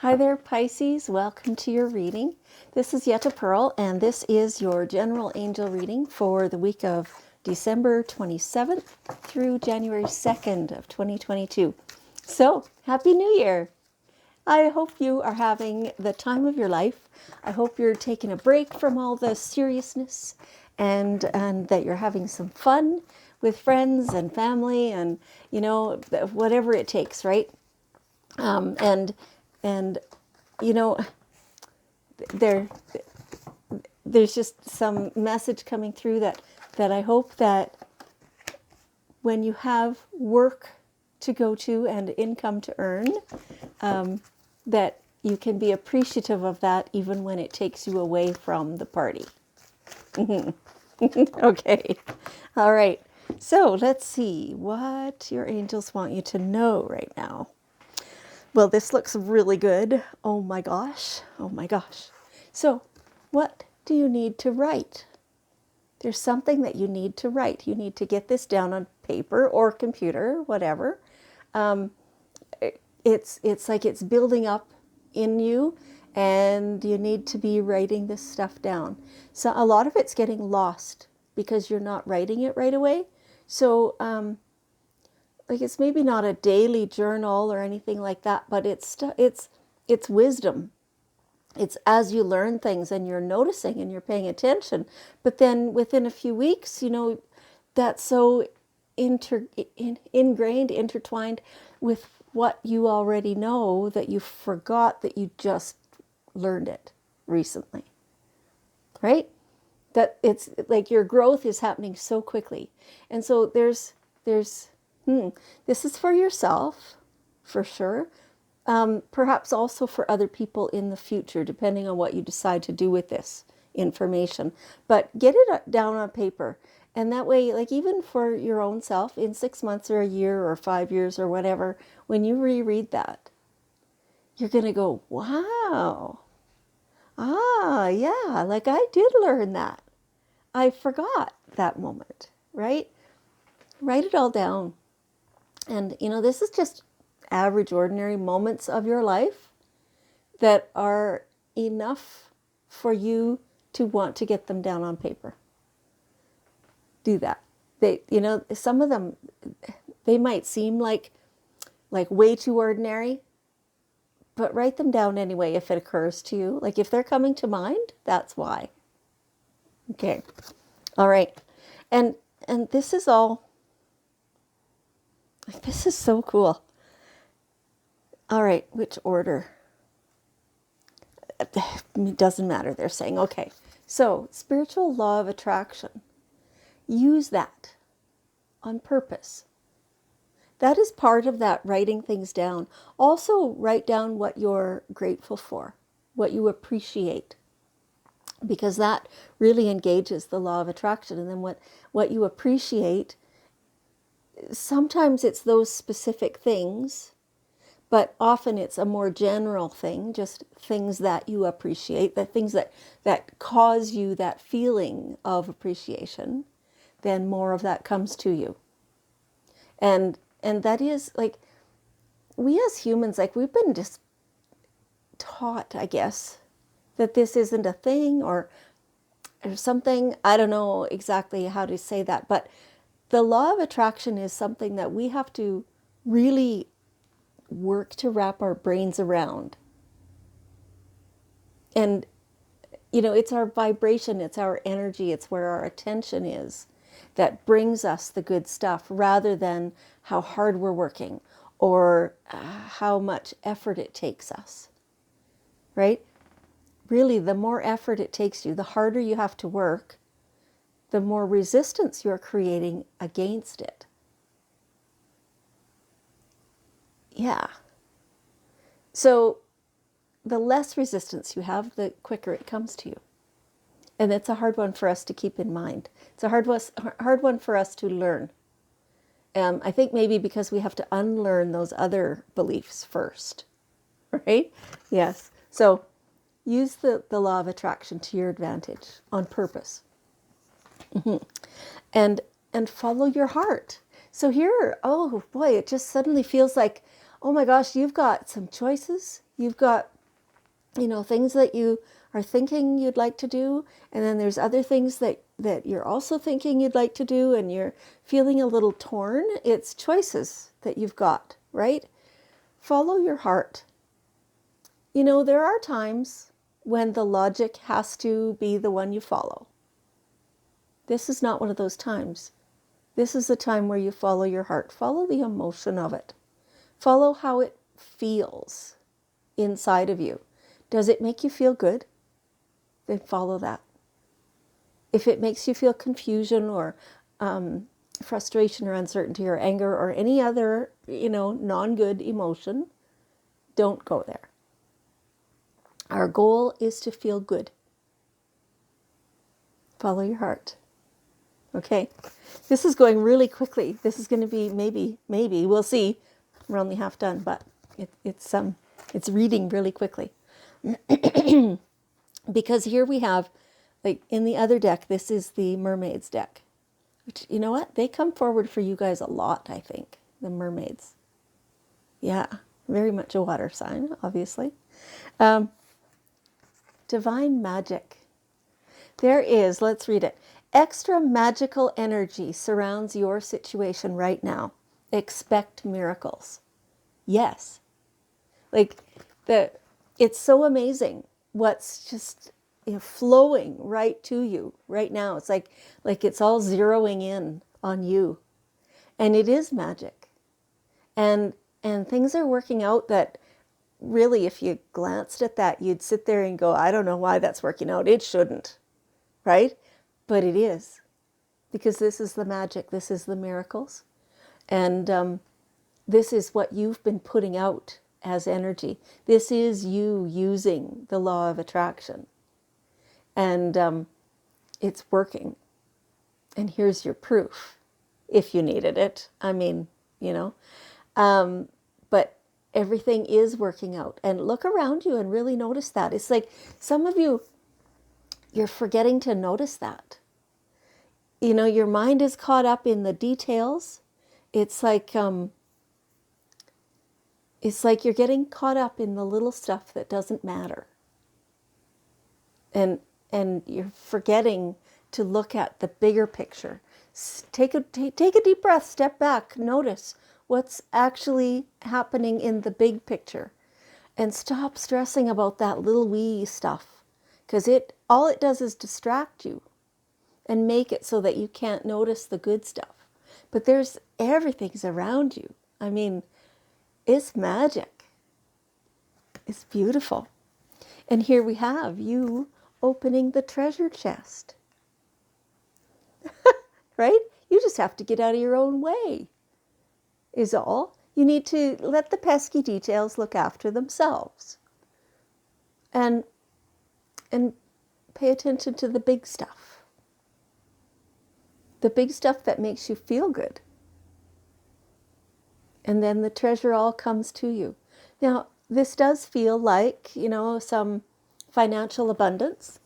Hi there, Pisces. Welcome to your reading. This is Yetta Pearl, and this is your general angel reading for the week of December 27th through January 2nd of 2022. So, Happy New Year! I hope you are having the time of your life. I hope you're taking a break from all the seriousness and that you're having some fun with friends and family and, whatever it takes, right? And you know there there's just some message coming through that I hope that when you have work to go to and income to earn, that you can be appreciative of that even when it takes you away from the party. Okay. All right. So let's see what your angels want you to know right now. Well, this looks really good. Oh my gosh. Oh my gosh. So, what do you need to write? There's something that you need to write. You need to get this down on paper or computer, whatever. It's like it's building up in you, and you need to be writing this stuff down. So a lot of it's getting lost because you're not writing it right away. So like it's maybe not a daily journal or anything like that, but it's wisdom. It's as you learn things and you're noticing and you're paying attention. But then within a few weeks, that's so ingrained, intertwined with what you already know that you forgot that you just learned it recently, right? That it's like your growth is happening so quickly. And so there's this is for yourself, for sure. Perhaps also for other people in the future, depending on what you decide to do with this information. But get it down on paper. And that way, like even for your own self, in 6 months or a year or 5 years or whatever, when you reread that, you're going to go, wow, yeah, like I did learn that. I forgot that moment, right? Write it all down. And, this is just average, ordinary moments of your life that are enough for you to want to get them down on paper. Do that. Some of them, they might seem like way too ordinary, but write them down anyway if it occurs to you. Like if they're coming to mind, that's why. Okay. All right. And this is all, this is so cool. All right, which order? It doesn't matter. They're saying, okay, so spiritual law of attraction. Use that on purpose. That is part of that writing things down. Also, write down what you're grateful for, what you appreciate, because that really engages the law of attraction. And then what you appreciate, sometimes it's those specific things, but often it's a more general thing, just things that you appreciate, the things that cause you that feeling of appreciation, then more of that comes to you. And that is like, we as humans, like we've been just taught, I guess, that this isn't a thing or something. I don't know exactly how to say that, but the law of attraction is something that we have to really work to wrap our brains around. And, it's our vibration, it's our energy, it's where our attention is that brings us the good stuff rather than how hard we're working or how much effort it takes us, right? Really, the more effort it takes you, the harder you have to work, the more resistance you're creating against it. Yeah. So the less resistance you have, the quicker it comes to you. And it's a hard one for us to keep in mind. It's a hard one for us to learn. I think maybe because we have to unlearn those other beliefs first, right? Yes. So use the law of attraction to your advantage on purpose. And follow your heart. So here, oh boy, it just suddenly feels like, oh my gosh, you've got some choices. You've got, things that you are thinking you'd like to do, and then there's other things that you're also thinking you'd like to do, and you're feeling a little torn. It's choices that you've got, right? Follow your heart. There are times when the logic has to be the one you follow. This is not one of those times. This is a time where you follow your heart. Follow the emotion of it. Follow how it feels inside of you. Does it make you feel good? Then follow that. If it makes you feel confusion or frustration or uncertainty or anger or any other, non-good emotion, don't go there. Our goal is to feel good. Follow your heart. Okay? This is going really quickly. This is going to be maybe, we'll see. We're only half done, but it's reading really quickly. Because here we have, like in the other deck, this is the mermaids deck. Which, you know what? They come forward for you guys a lot, I think. The mermaids. Yeah, very much a water sign, obviously. Divine magic. There is, let's read it. Extra magical energy surrounds your situation right now. Expect miracles. Yes. It's so amazing what's just flowing right to you right now. It's like it's all zeroing in on you. And it is magic. And things are working out that really, if you glanced at that, you'd sit there and go, I don't know why that's working out. It shouldn't, right? But it is. Because this is the magic. This is the miracles. And this is what you've been putting out as energy. This is you using the law of attraction. And it's working. And here's your proof, if you needed it. I mean, but everything is working out. And look around you and really notice that. It's like some of you, you're forgetting to notice that. Your mind is caught up in the details. It's like you're getting caught up in the little stuff that doesn't matter. And you're forgetting to look at the bigger picture. Take a deep breath, step back, notice what's actually happening in the big picture. And stop stressing about that little wee stuff. Because all it does is distract you and make it so that you can't notice the good stuff. But everything's around you. I mean, it's magic. It's beautiful. And here we have you opening the treasure chest. Right? You just have to get out of your own way, is all. You need to let the pesky details look after themselves. And pay attention to the big stuff. The big stuff that makes you feel good. And then the treasure all comes to you. Now, this does feel like, some financial abundance.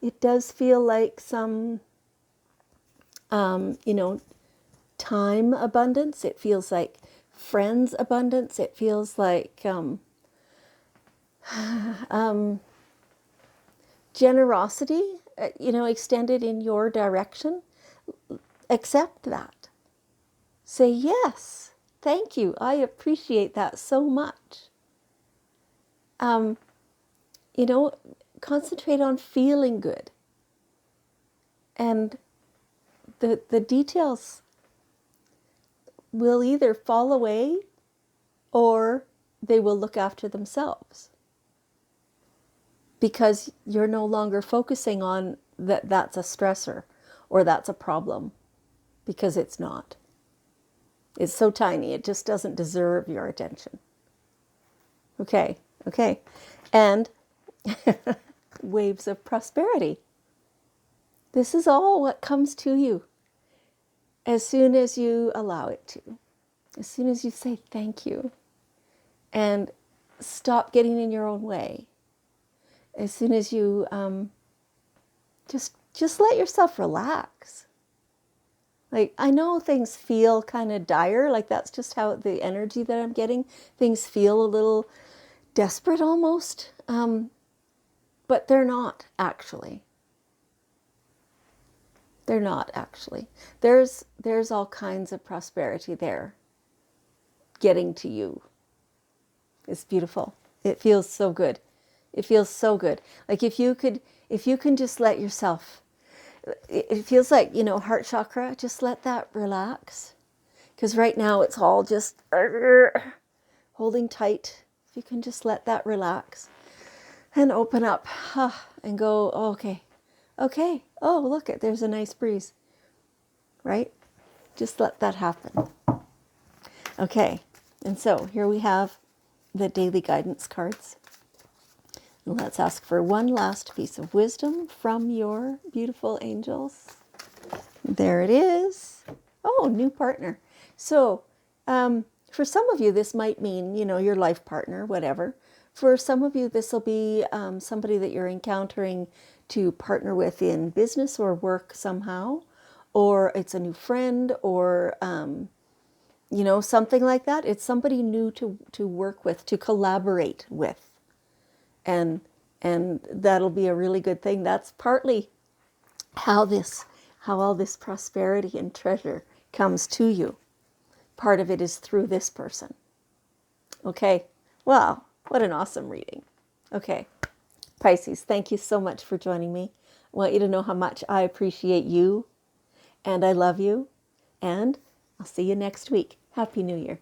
It does feel like some, time abundance. It feels like friends abundance. It feels like generosity, extended in your direction. Accept that. Say, yes, thank you. I appreciate that so much. Concentrate on feeling good. And the details will either fall away or they will look after themselves. Because you're no longer focusing on that's a stressor or that's a problem. Because it's not. It's so tiny, it just doesn't deserve your attention. Okay. And waves of prosperity. This is all what comes to you as soon as you allow it to. As soon as you say thank you and stop getting in your own way. As soon as you just let yourself relax. Like, I know things feel kind of dire, like that's just how the energy that I'm getting. Things feel a little desperate almost, but they're not actually. They're not actually. There's all kinds of prosperity there getting to you. It's beautiful. It feels so good. It feels so good. Like if you can just let yourself, it feels like, heart chakra, just let that relax. Because right now it's all just holding tight. If you can just let that relax and open up and go, oh, okay. Oh, look, there's a nice breeze, right? Just let that happen. Okay, and so here we have the daily guidance cards. And let's ask for one last piece of wisdom from your beautiful angels. There it is. Oh, new partner. So for some of you, this might mean, your life partner, whatever. For some of you, this will be somebody that you're encountering to partner with in business or work somehow, or it's a new friend, or something like that. It's somebody new to work with, to collaborate with, and that'll be a really good thing. That's partly how all this prosperity and treasure comes to you. Part of it is through this person. Okay. Wow, what an awesome reading. Okay. Pisces, thank you so much for joining me. I want you to know how much I appreciate you, and I love you, and I'll see you next week. Happy New Year.